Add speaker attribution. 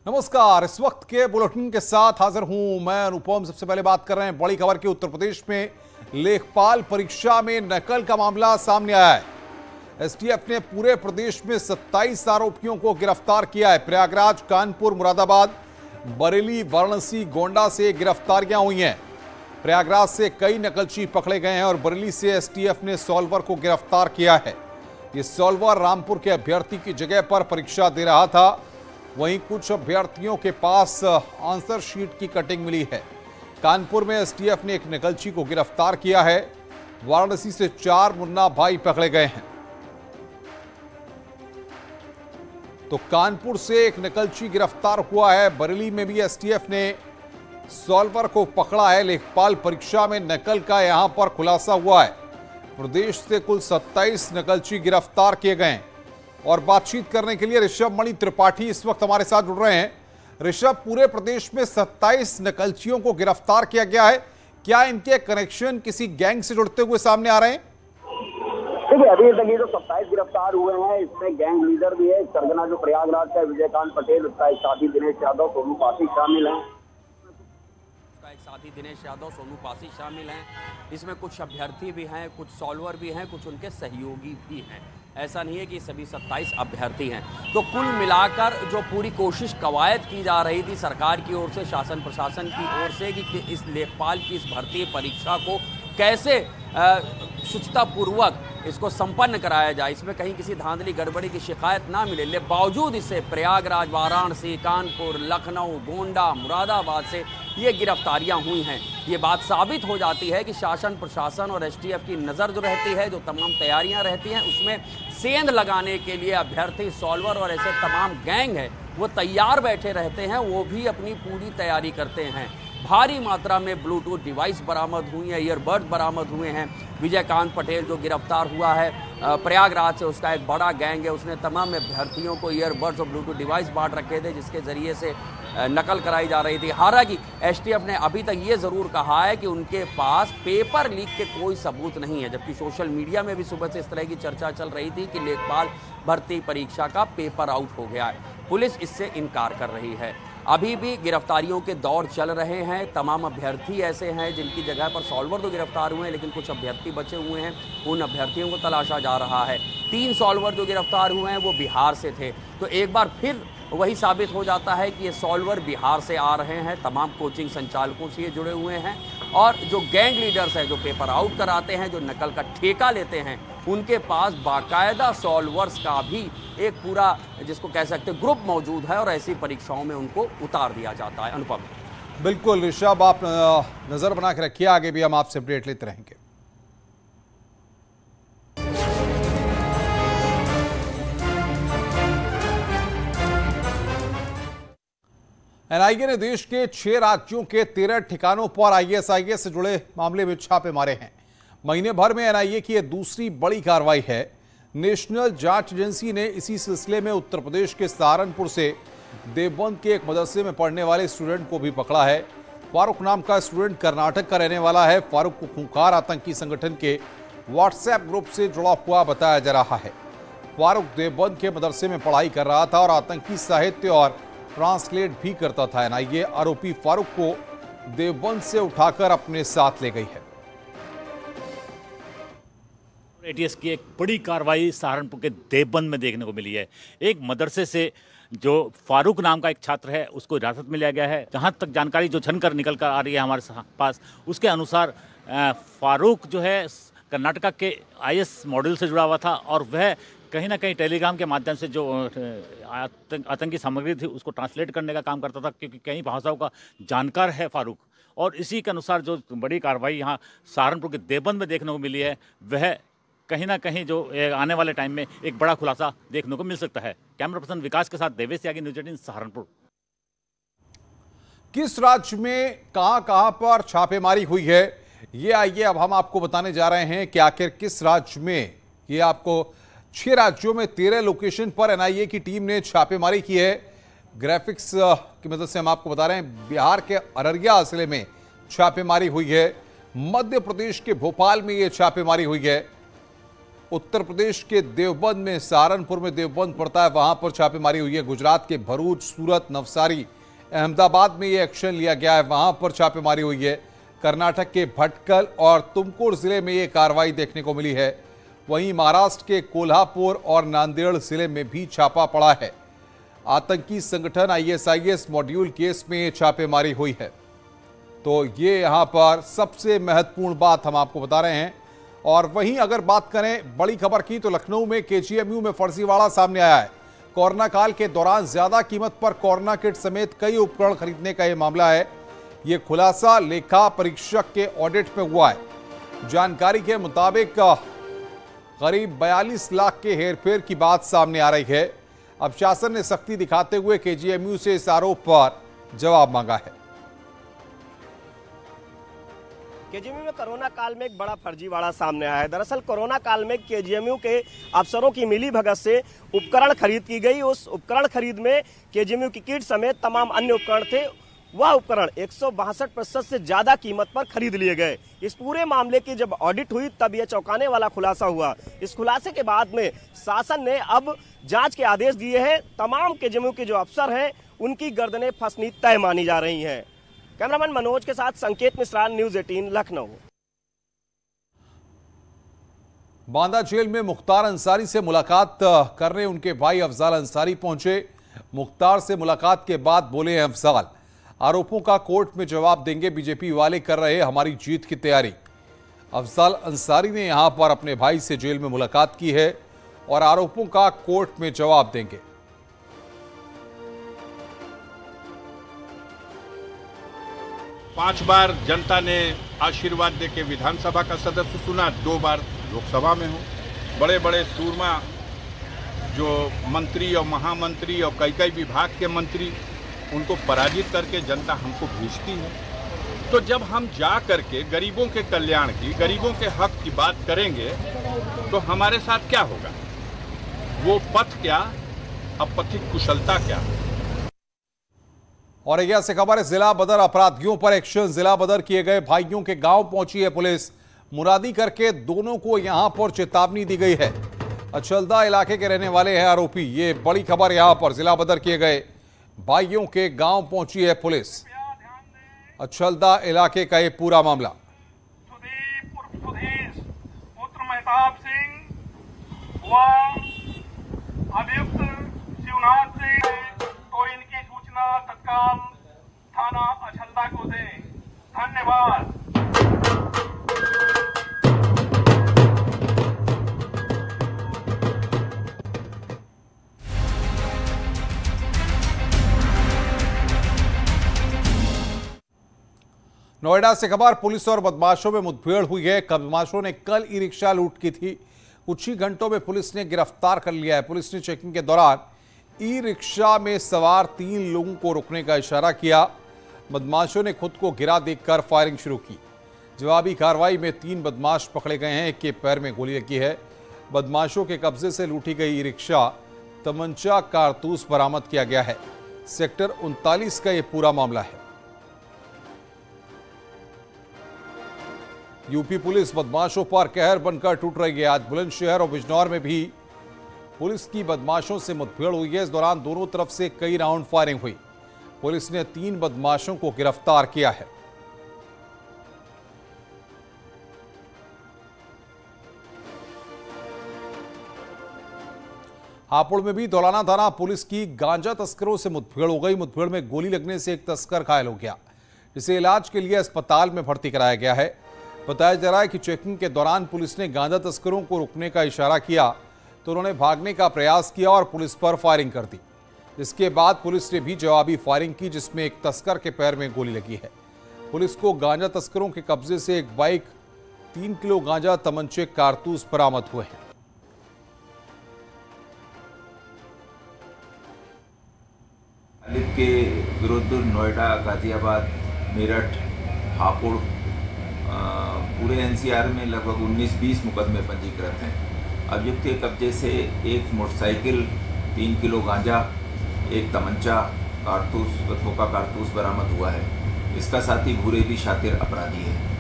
Speaker 1: नमस्कार। इस वक्त के बुलेटिन के साथ हाजिर हूं मैं अनुपम। सबसे पहले बात कर रहे हैं बड़ी खबर की। उत्तर प्रदेश में लेखपाल परीक्षा में नकल का मामला सामने आया है। एसटीएफ ने पूरे प्रदेश में 27 आरोपियों को गिरफ्तार किया है। प्रयागराज, कानपुर, मुरादाबाद, बरेली, वाराणसी, गोंडा से गिरफ्तारियां हुई हैं। प्रयागराज से कई नकलची पकड़े गए हैं और बरेली से एसटीएफ ने सॉल्वर को गिरफ्तार किया है। ये सॉल्वर रामपुर के अभ्यर्थी की जगह पर परीक्षा दे रहा था। वहीं कुछ अभ्यर्थियों के पास आंसर शीट की कटिंग मिली है। कानपुर में एसटीएफ ने एक नकलची को गिरफ्तार किया है। वाराणसी से 4 मुन्ना भाई पकड़े गए हैं। तो कानपुर से एक नकलची गिरफ्तार हुआ है। बरेली में भी एसटीएफ ने सॉल्वर को पकड़ा है। लेखपाल परीक्षा में नकल का यहां पर खुलासा हुआ है। प्रदेश से कुल 27 नकलची गिरफ्तार किए गए हैं। और बातचीत करने के लिए ऋषभ मणि त्रिपाठी इस वक्त हमारे साथ जुड़ रहे हैं। ऋषभ, पूरे प्रदेश में 27 नकलचियों को गिरफ्तार किया गया है। क्या इनके कनेक्शन किसी गैंग से जुड़ते हुए सामने आ रहे हैं?
Speaker 2: देखिए, अभी तक ये जो 27 गिरफ्तार हुए हैं, इसमें गैंग लीडर भी है। सरगना जो प्रयागराज का विजयकांत पटेल, उसका एक साथी दिनेश यादव, सोनू पासी शामिल हैं।
Speaker 3: सोनू पासी शामिल हैं। इसमें कुछ अभ्यर्थी भी हैं, कुछ सॉल्वर भी हैं, कुछ उनके सहयोगी भी हैं। ऐसा नहीं है कि सभी 27 अभ्यर्थी हैं। तो कुल मिलाकर जो पूरी कोशिश कवायद की जा रही थी सरकार की ओर से, शासन प्रशासन की ओर से, कि इस लेखपाल की इस भर्ती परीक्षा को कैसे शुचितापूर्वक इसको संपन्न कराया जाए, इसमें कहीं किसी धांधली गड़बड़ी की शिकायत ना मिले। ले बावजूद इससे प्रयागराज, वाराणसी, कानपुर, लखनऊ, गोंडा, मुरादाबाद से ये गिरफ्तारियां हुई हैं। ये बात साबित हो जाती है कि शासन प्रशासन और एसटीएफ की नज़र जो रहती है, जो तमाम तैयारियां रहती हैं, उसमें सेंध लगाने के लिए अभ्यर्थी, सॉल्वर और ऐसे तमाम गैंग है वो तैयार बैठे रहते हैं। वो भी अपनी पूरी तैयारी करते हैं। भारी मात्रा में ब्लूटूथ डिवाइस बरामद हुई हैं, ईयरबड्स बरामद हुए हैं। विजयकांत पटेल जो गिरफ्तार हुआ है प्रयागराज से, उसका एक बड़ा गैंग है। उसने तमाम अभ्यर्थियों को ईयरबड्स और ब्लूटूथ डिवाइस बांट रखे थे, जिसके ज़रिए से नकल कराई जा रही थी। हालांकि एसटीएफ ने अभी तक ये ज़रूर कहा है कि उनके पास पेपर लीक के कोई सबूत नहीं है, जबकि सोशल मीडिया में भी सुबह से इस तरह की चर्चा चल रही थी कि लेखपाल भर्ती परीक्षा का पेपर आउट हो गया है। पुलिस इससे इनकार कर रही है। अभी भी गिरफ्तारियों के दौर चल रहे हैं। तमाम अभ्यर्थी ऐसे हैं जिनकी जगह पर सॉल्वर तो गिरफ्तार हुए हैं, लेकिन कुछ अभ्यर्थी बचे हुए हैं। उन अभ्यर्थियों को तलाशा जा रहा है। 3 सॉल्वर जो गिरफ्तार हुए हैं वो बिहार से थे। तो एक बार फिर वही साबित हो जाता है कि ये सॉल्वर बिहार से आ रहे हैं। तमाम कोचिंग संचालकों से ये जुड़े हुए हैं। और जो गैंग लीडर्स हैं, जो पेपर आउट कराते हैं, जो नकल का ठेका लेते हैं, उनके पास बाकायदा सॉल्वर्स का भी एक पूरा, जिसको कह सकते हैं, ग्रुप मौजूद है। और ऐसी परीक्षाओं में उनको उतार दिया जाता है। अनुपम।
Speaker 1: बिल्कुल ऋषभ, आप नजर बना के रखिए। आगे भी हम आपसे अपडेट लेते रहेंगे। एनआईए ने देश के 6 राज्यों के 13 ठिकानों पर आईएसआईएस से जुड़े मामले में छापे मारे हैं। महीने भर में एनआईए की यह दूसरी बड़ी कार्रवाई है। नेशनल जांच एजेंसी ने इसी सिलसिले में उत्तर प्रदेश के सहारनपुर से देवबंद के एक मदरसे में पढ़ने वाले स्टूडेंट को भी पकड़ा है। फारूक नाम का स्टूडेंट कर्नाटक का रहने वाला है। फारूक को खूंखार आतंकी संगठन के व्हाट्सएप ग्रुप से जुड़ा हुआ बताया जा रहा है। फारूक देवबंद के मदरसे में पढ़ाई कर रहा था और आतंकी साहित्य और ट्रांसलेट भी करता था। एनआईए आरोपी फारूक को देवबंद से उठाकर अपने साथ ले गई है।
Speaker 4: एटीएस की एक बड़ी कार्रवाई सहारनपुर के देवबंद में देखने को मिली है। एक मदरसे से जो फारूक नाम का एक छात्र है, उसको हिरासत में लिया गया है। जहां तक जानकारी जो छनकर निकल कर आ रही है हमारे पास, उसके अनुसार फारूक जो है कर्नाटका के आईएएस मॉड्यूल से जुड़ा हुआ था और वह कहीं ना कहीं टेलीग्राम के माध्यम से जो आतंकी सामग्री थी उसको ट्रांसलेट करने का काम करता था, क्योंकि कई भाषाओं का जानकार है फारूक। और इसी के अनुसार जो बड़ी कार्रवाई यहाँ सहारनपुर के देवबंद में देखने को मिली है, वह कहीं ना कहीं जो आने वाले टाइम में एक बड़ा खुलासा देखने को मिल सकता है। कैमरा पर्सन विकास के साथ देवेश त्यागी, न्यूज 18 सहारनपुर।
Speaker 1: किस राज्य में कहां पर छापेमारी हुई है, ये आइए अब हम आपको बताने जा रहे हैं कि आखिर किस राज्य में। ये आपको 6 राज्यों में 13 लोकेशन पर एनआईए की टीम ने छापेमारी की है। ग्राफिक्स की मदद से हम आपको बता रहे हैं, बिहार के अररिया जिले में छापेमारी हुई है। मध्य प्रदेश के भोपाल में यह छापेमारी हुई है। उत्तर प्रदेश के देवबंद में, सहारनपुर में देवबंद पड़ता है, वहां पर छापेमारी हुई है। गुजरात के भरूच, सूरत, नवसारी, अहमदाबाद में ये एक्शन लिया गया है, वहां पर छापेमारी हुई है। कर्नाटक के भटकल और तुमकुर जिले में ये कार्रवाई देखने को मिली है। वहीं महाराष्ट्र के कोल्हापुर और नांदेड़ जिले में भी छापा पड़ा है। आतंकी संगठन ISIS मॉड्यूल केस में ये छापेमारी हुई है। तो ये यहां पर सबसे महत्वपूर्ण बात हम आपको बता रहे हैं। और वहीं अगर बात करें बड़ी खबर की, तो लखनऊ में KGMU में फर्जीवाड़ा सामने आया है। कोरोना काल के दौरान ज्यादा कीमत पर कोरोना किट समेत कई उपकरण खरीदने का यह मामला है। यह खुलासा लेखा परीक्षक के ऑडिट में हुआ है। जानकारी के मुताबिक करीब 42 लाख के हेरफेर की बात सामने आ रही है। अब शासन ने सख्ती दिखाते हुए KGMU से इस आरोप पर जवाब मांगा है।
Speaker 5: KGMU में कोरोना काल में एक बड़ा फर्जीवाड़ा सामने आया है। दरअसल कोरोना काल में KGMU के अफसरों की मिलीभगत से उपकरण खरीद की गई। उस उपकरण खरीद में KGMU की किट समेत तमाम अन्य उपकरण थे। वह उपकरण 162% से ज्यादा कीमत पर खरीद लिए गए। इस पूरे मामले की जब ऑडिट हुई तब यह चौंकाने वाला खुलासा हुआ। इस खुलासे के बाद में शासन ने अब जांच के आदेश दिए हैं। तमाम KGMU के जो अफसर हैं उनकी गर्दनें फंसनी तय मानी जा रही हैं। कैमरामैन मनोज के साथ संकेत मिश्रा, न्यूज़ 18 लखनऊ।
Speaker 1: बांदा जेल में मुख्तार अंसारी से मुलाकात करने उनके भाई अफजाल अंसारी पहुंचे। मुख्तार से मुलाकात के बाद बोले हैं अफजाल, आरोपों का कोर्ट में जवाब देंगे, बीजेपी वाले कर रहे हमारी जीत की तैयारी। अफजाल अंसारी ने यहां पर अपने भाई से जेल में मुलाकात की है और आरोपों का कोर्ट में जवाब देंगे।
Speaker 6: 5 बार जनता ने आशीर्वाद देके विधानसभा का सदस्य चुना, 2 बार लोकसभा में हूँ। बड़े बड़े सूरमा जो मंत्री और महामंत्री और कई विभाग के मंत्री, उनको पराजित करके जनता हमको भेजती है। तो जब हम जा करके गरीबों के कल्याण की, गरीबों के हक की बात करेंगे तो हमारे साथ क्या होगा? वो पथ क्या, अपथिक कुशलता क्या?
Speaker 1: और यह से खबर है, जिला बदर अपराधियों पर एक्शन। जिला बदर किए गए भाइयों के गांव पहुंची है पुलिस। मुरादी करके दोनों को यहां पर चेतावनी दी गई है। अचलदा इलाके के रहने वाले हैं आरोपी। ये बड़ी खबर, यहां पर जिला बदर किए गए भाइयों के गांव पहुंची है पुलिस। अचलदा इलाके का ये पूरा मामला।
Speaker 7: पुत्र मेहताब सिंह व अभियुक्त शिवनाथ सिंह, तो इनकी सूचना तत्काल थाना अचलदा को दें। धन्यवाद।
Speaker 1: नोएडा से खबर, पुलिस और बदमाशों में मुठभेड़ हुई है। बदमाशों ने कल ई रिक्शा लूट की थी। कुछ ही घंटों में पुलिस ने गिरफ्तार कर लिया है। पुलिस ने चेकिंग के दौरान ई रिक्शा में सवार 3 लोगों को रोकने का इशारा किया। बदमाशों ने खुद को गिरा देखकर फायरिंग शुरू की। जवाबी कार्रवाई में 3 बदमाश पकड़े गए हैं। एक के पैर में गोली लगी है। बदमाशों के कब्जे से लूटी गई ई रिक्शा, तमंचा, कारतूस बरामद किया गया है। सेक्टर 39 का यह पूरा मामला है। यूपी पुलिस बदमाशों पर कहर बनकर टूट रही है। आज बुलंदशहर और बिजनौर में भी पुलिस की बदमाशों से मुठभेड़ हुई है। इस दौरान दोनों तरफ से कई राउंड फायरिंग हुई। पुलिस ने 3 बदमाशों को गिरफ्तार किया है। हापुड़ में भी दौलाना थाना पुलिस की गांजा तस्करों से मुठभेड़ हो गई। मुठभेड़ में गोली लगने से एक तस्कर घायल हो गया, जिसे इलाज के लिए अस्पताल में भर्ती कराया गया है। बताया जा रहा है कि चेकिंग के दौरान पुलिस ने गांजा तस्करों को रोकने का इशारा किया तो उन्होंने भागने का प्रयास किया और पुलिस पर फायरिंग कर दी। इसके बाद पुलिस ने भी जवाबी फायरिंग की, जिसमें एक तस्कर के पैर में गोली लगी है। पुलिस को गांजा तस्करों के कब्जे से एक बाइक, 3 किलो गांजा, तमंचे, कारतूस बरामद हुए हैं।
Speaker 8: के विरुद्ध नोएडा, गाजियाबाद, मेरठ, हापुड़, पूरे NCR में लगभग 19-20 मुकदमे पंजीकृत हैं। अभियुक्त के कब्जे से एक मोटरसाइकिल, 3 किलो गांजा, एक तमंचा, कारतूस, ठोका कारतूस बरामद हुआ है। इसका साथी भूरेली शातिर अपराधी है।